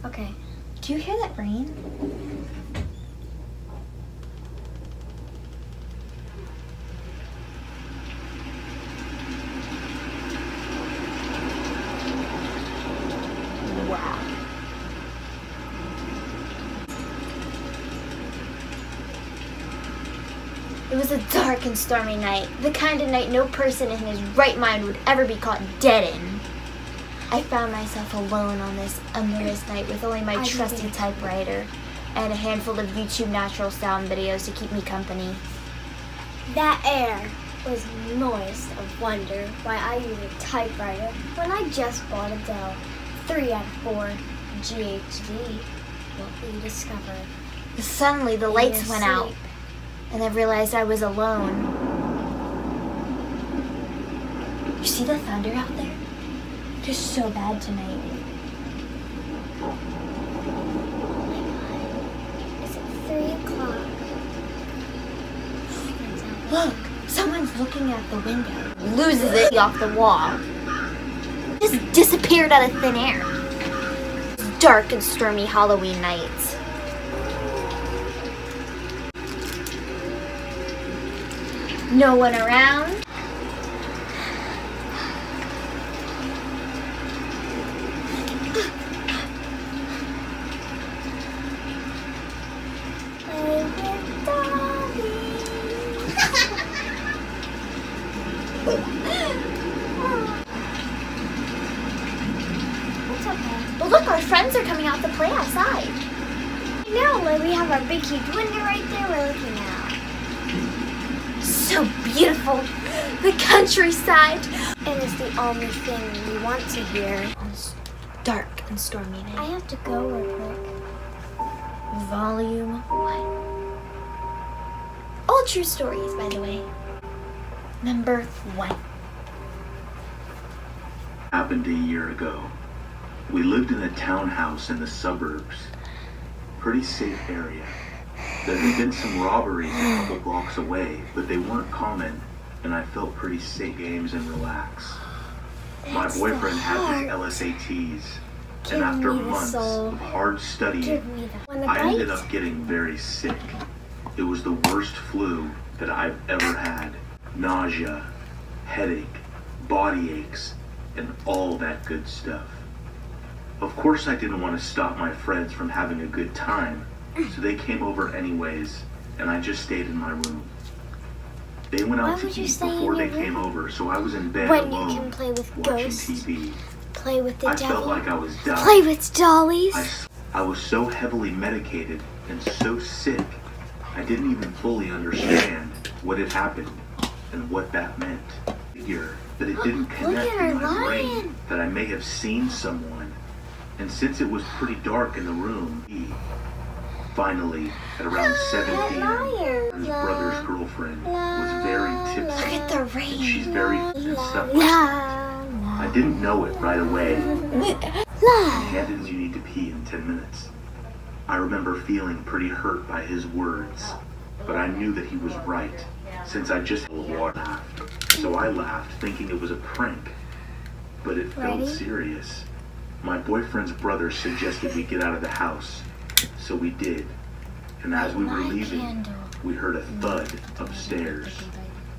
Okay. Do you hear that rain? Wow. It was a dark and stormy night, the kind of night no person in his right mind would ever be caught dead in. I found myself alone on this umbrous night with only my trusty typewriter and a handful of YouTube natural sound videos to keep me company. That air was noise of wonder why I use a typewriter when I just bought a Dell 3 out of 4 GHD. What will you discover? Suddenly the lights went out, and I realized I was alone. You see the thunder out there? It's just so bad tonight. Oh my God. Is it 3 o'clock? Look, someone's looking out the window. Loses it off the wall. Just disappeared out of thin air. Dark and stormy Halloween nights. No one around. Well, look, our friends are coming out to play outside. I know, like we have our big huge window right there we're looking out. So beautiful. The countryside. And it's the only thing we want to hear. On this dark and stormy night. I have to go real quick. Volume 1. All true stories, by the way. Number 1. Happened a year ago. We lived in a townhouse in the suburbs. Pretty safe area. There had been some robberies a couple blocks away, but they weren't common, and I felt pretty safe. Games and relax. My boyfriend had his LSATs, and after months of hard studying, I ended up getting very sick. It was the worst flu that I've ever had. Nausea, headache, body aches, and all that good stuff. Of course I didn't want to stop my friends from having a good time, so they came over anyways, and I just stayed in my room. They went out to eat before they came over, so I was in bed alone, you can play with watching ghosts, TV. play with the I devil, felt like I was dying. play with dollies. I was so heavily medicated and so sick, I didn't even fully understand what had happened and what that meant. Figure that it didn't connect in my brain that I may have seen someone. And since it was pretty dark in the room, finally, at around 7 p.m., his brother's girlfriend was very tipsy. Look at the rain. And she's very and stuff. I didn't know it right away. Handed you need to pee in 10 minutes. I remember feeling pretty hurt by his words, but I knew that he was right, since I just laughed. So I laughed, thinking it was a prank, but it felt serious. My boyfriend's brother suggested we get out of the house, so we did. And as we were leaving, we heard a thud upstairs.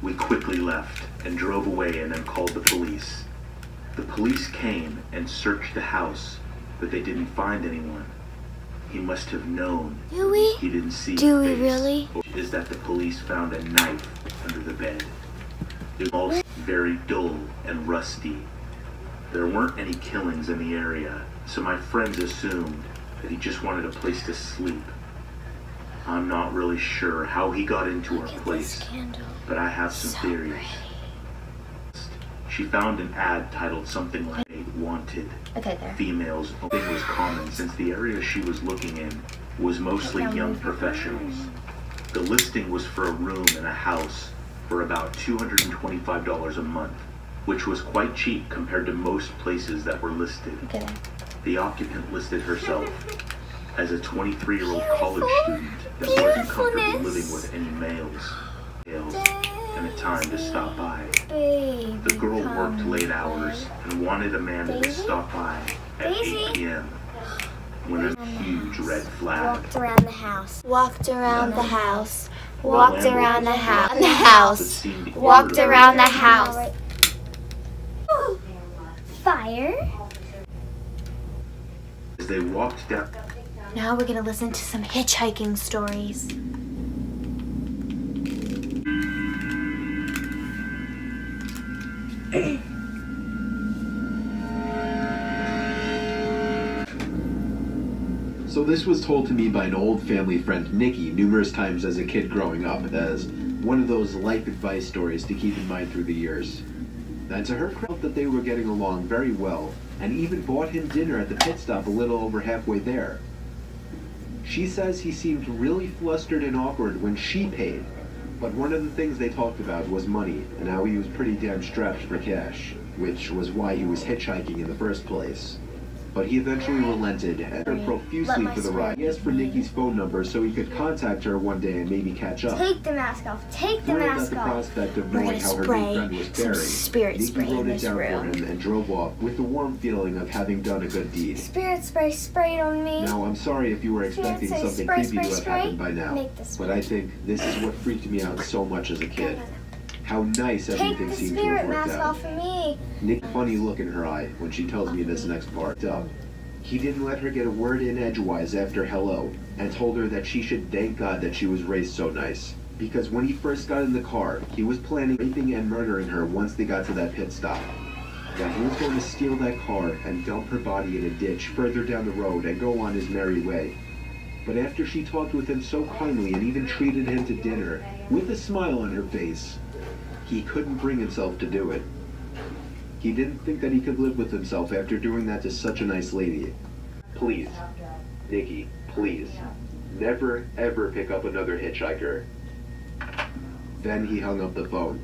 We quickly left and drove away and then called the police. The police came and searched the house, but they didn't find anyone. He must have known. Do we? He didn't see Do a we face. really? Is that the police found a knife under the bed. It was all very dull and rusty. There weren't any killings in the area, so my friends assumed that he just wanted a place to sleep. I'm not really sure how he got into our place, but I have some theories. She found an ad titled something like "Wanted." Okay, there. Females. Nothing was common since the area she was looking in was mostly young professionals. The listing was for a room in a house for about $225 a month, which was quite cheap compared to most places that were listed. Okay, there. The occupant listed herself as a 23-year-old college student that wasn't comfortable living with any males, and a time to stop by. The girl worked late hours and wanted Amanda to stop by at 8 p.m. when a huge red flag. Walked around the house. Walked around the house. Walked around the house. The that house. seemed Walked eerily around the house. Fire. As they walked down, Now we're gonna listen to some hitchhiking stories. So this was told to me by an old family friend, Nikki, numerous times as a kid growing up, as one of those life advice stories to keep in mind through the years. And to her credit, that they were getting along very well, and even bought him dinner at the pit stop a little over halfway there. She says he seemed really flustered and awkward when she paid, but one of the things they talked about was money, and how he was pretty damn strapped for cash, which was why he was hitchhiking in the first place. But he eventually relented and turned profusely for the ride. He asked for Nikki's phone number so he could contact her one day and maybe catch up. Take the mask off. Take the Thrilled at mask the off. prospect of We're knowing gonna how her spray new friend was some faring, spirit Nikki spray in wrote it this down room. for him and drove off with the warm feeling of having done a good deed. Spirit spray sprayed on me. Now, I'm sorry if you were expecting Spirit something spray, creepy to have spray, happened by now, Make this but I think this is what freaked me out so much as a kid. How nice Take everything the seemed to spirit have worked mask out. off of me. Nick, funny look in her eye when she tells me this next part. He didn't let her get a word in edgewise after hello, and told her that she should thank God that she was raised so nice. Because when he first got in the car, he was planning raping and murdering her once they got to that pit stop. That he was going to steal that car and dump her body in a ditch further down the road and go on his merry way. But after she talked with him so kindly and even treated him to dinner, with a smile on her face, he couldn't bring himself to do it. He didn't think that he could live with himself after doing that to such a nice lady. Please, Nikki, please, never ever pick up another hitchhiker. Then he hung up the phone.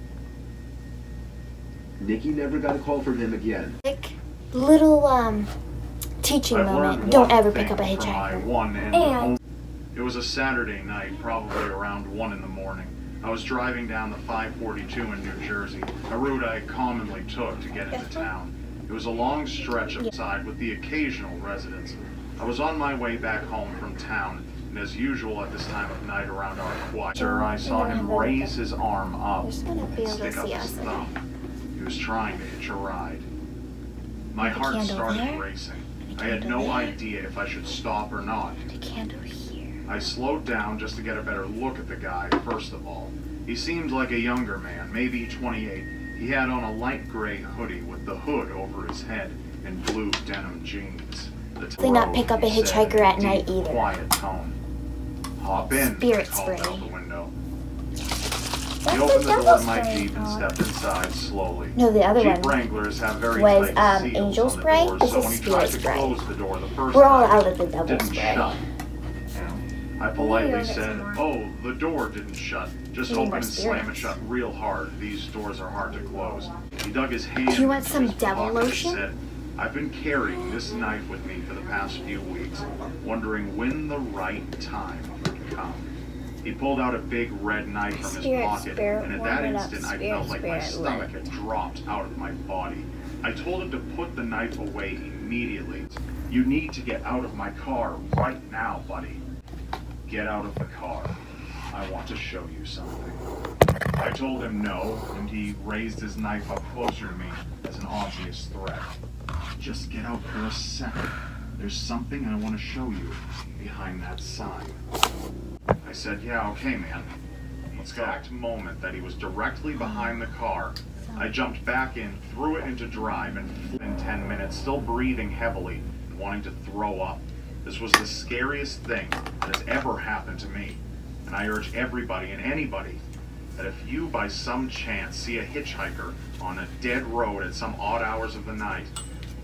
Nikki never got a call from him again. Little teaching I've moment. learned Don't one ever thing pick up a from my hitchhiker. one and And- only- It was a Saturday night, probably around 1 in the morning. I was driving down the 542 in New Jersey, a route I commonly took to get into town. It was a long stretch outside with the occasional residents. I was on my way back home from town, and as usual at this time of night around our quiet, I saw him raise his arm up There's gonna be and able to stick up see his us. thumb. He was trying to hitch a ride. My The heart candle started there, racing. and a I had candle no there. idea if I should stop or not. The candle here. I slowed down just to get a better look at the guy, first of all. He seemed like a younger man, maybe 28. He had on a light gray hoodie with the hood over his head and blue denim jeans. They not pick up a he said hitchhiker in a at night deep, either. Quiet tone. Hop in, Spirit I called spray. out the window. That's He opened the door devil to my spray Jeep and on. stepped inside slowly. No, the other Jeep one Wranglers have very was, tight seals angel on the spray. doors, This so is when he tried spirit to spray. close the door the first We're all time, out of the it devil didn't spray. shut. I politely Maybe said, it's "Oh, the door didn't shut. Just We need open more and slam it spirits. shut real hard. These doors are hard to close." He dug his hand Do you want into some his devil pocket and lotion? said, "I've been carrying this knife with me for the past few weeks, wondering when the right time would come." He pulled out a big red knife from his Spirit, pocket, spirit, and at warm that it up, instant I spirit, felt like my spirit, stomach let had dropped out of my body. I told him to put the knife away immediately. "You need to get out of my car right now, buddy." "Get out of the car. I want to show you something." I told him no, and he raised his knife up closer to me as an obvious threat. "Just get out for a second. There's something I want to show you behind that sign." I said, "Yeah, okay, man." The exact moment that he was directly behind the car, I jumped back in, threw it into drive, and flew in 10 minutes, still breathing heavily and wanting to throw up. This was the scariest thing that has ever happened to me. And I urge everybody and anybody that if you by some chance see a hitchhiker on a dead road at some odd hours of the night,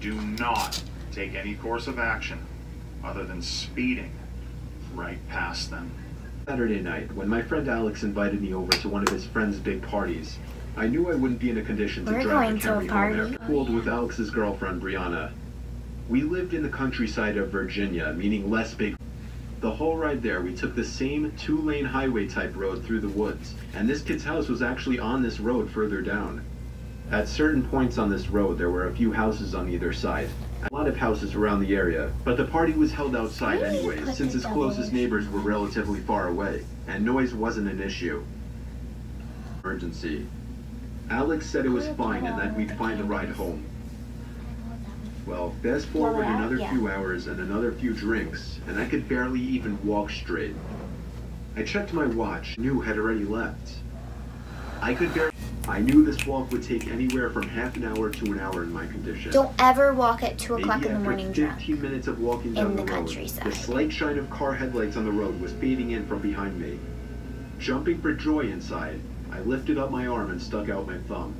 do not take any course of action other than speeding right past them. Saturday night, when my friend Alex invited me over to one of his friend's big parties, I knew I wouldn't be in a condition to We're drive going the to a Camry home party. after pooled with Alex's girlfriend Brianna. We lived in the countryside of Virginia, meaning less big. The whole ride there, we took the same 2-lane highway type road through the woods, and this kid's house was actually on this road further down. At certain points on this road, there were a few houses on either side. A lot of houses around the area, but the party was held outside anyways, since its closest neighbors were relatively far away, and noise wasn't an issue. Emergency. Alex said it was fine and that we'd find a ride home. Well, fast forward another few hours and another few drinks, and I could barely even walk straight. I checked my watch, knew had already left. I knew this walk would take anywhere from half an hour to an hour in my condition. Don't ever walk at 2 o'clock in the morning Maybe drunk. after 15 minutes of walking down the road, countryside. the slight shine of car headlights on the road was fading in from behind me. Jumping for joy inside, I lifted up my arm and stuck out my thumb.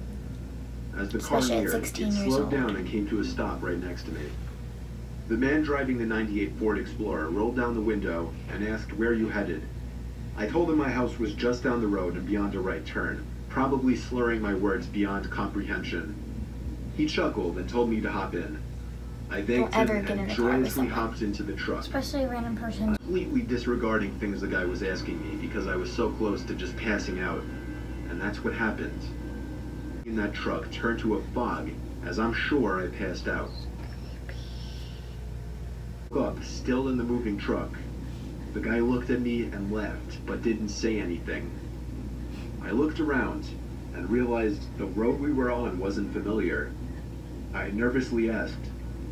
As the car Especially at neared, 16 it years slowed old. down and came to a stop right next to me. The man driving the '98 Ford Explorer rolled down the window and asked where you headed. I told him my house was just down the road and beyond a right turn, probably slurring my words beyond comprehension. He chuckled and told me to hop in. I thanked him and joyously hopped into the truck, Especially a random person. completely disregarding things the guy was asking me because I was so close to just passing out. And that's what happened. In that truck turned to a fog, as I'm sure I passed out. Woke up, still in the moving truck. The guy looked at me and laughed, but didn't say anything. I looked around and realized the road we were on wasn't familiar. I nervously asked,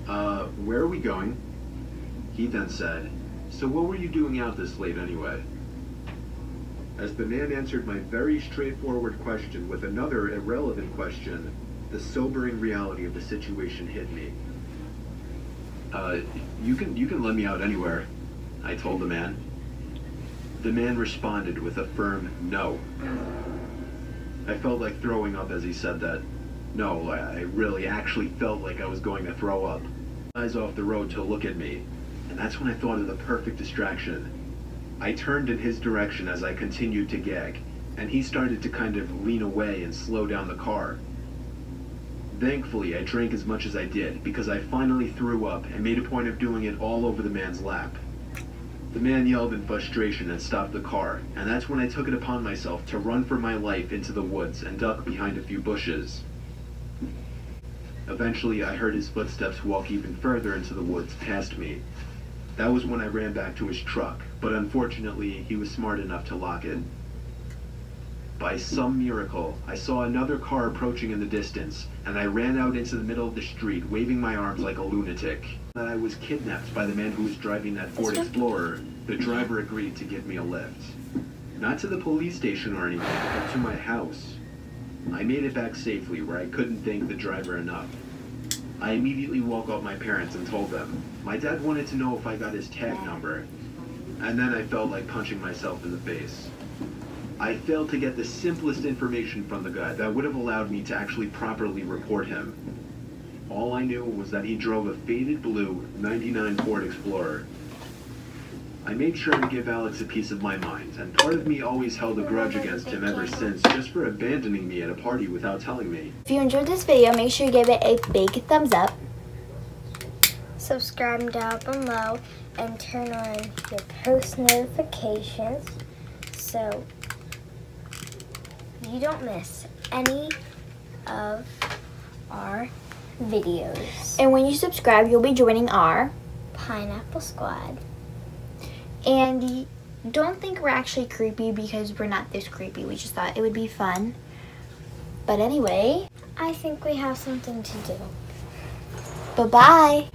where are we going? He then said, so what were you doing out this late anyway? As the man answered my very straightforward question with another irrelevant question, the sobering reality of the situation hit me. You can let me out anywhere, I told the man. The man responded with a firm no. I felt like throwing up as he said that. No, I really actually felt like I was going to throw up. Eyes off the road to look at me, and that's when I thought of the perfect distraction. I turned in his direction as I continued to gag, and he started to kind of lean away and slow down the car. Thankfully, I drank as much as I did, because I finally threw up and made a point of doing it all over the man's lap. The man yelled in frustration and stopped the car, and that's when I took it upon myself to run for my life into the woods and duck behind a few bushes. Eventually, I heard his footsteps walk even further into the woods past me. That was when I ran back to his truck, but unfortunately, he was smart enough to lock it. By some miracle, I saw another car approaching in the distance, and I ran out into the middle of the street, waving my arms like a lunatic. That I was kidnapped by the man who was driving that Ford Explorer, the driver agreed to give me a lift. Not to the police station or anything, but to my house. I made it back safely, where I couldn't thank the driver enough. I immediately woke up my parents and told them. My dad wanted to know if I got his tag number, and then I felt like punching myself in the face. I failed to get the simplest information from the guy that would have allowed me to actually properly report him. All I knew was that he drove a faded blue '99 Ford Explorer. I made sure to give Alex a piece of my mind, and part of me always held a grudge against him ever since, just for abandoning me at a party without telling me. If you enjoyed this video, make sure you give it a big thumbs up. Subscribe down below and turn on your post notifications so you don't miss any of our videos. And when you subscribe, you'll be joining our Pineapple Squad. And don't think we're actually creepy, because we're not this creepy. We just thought it would be fun. But anyway, I think we have something to do. bye-bye.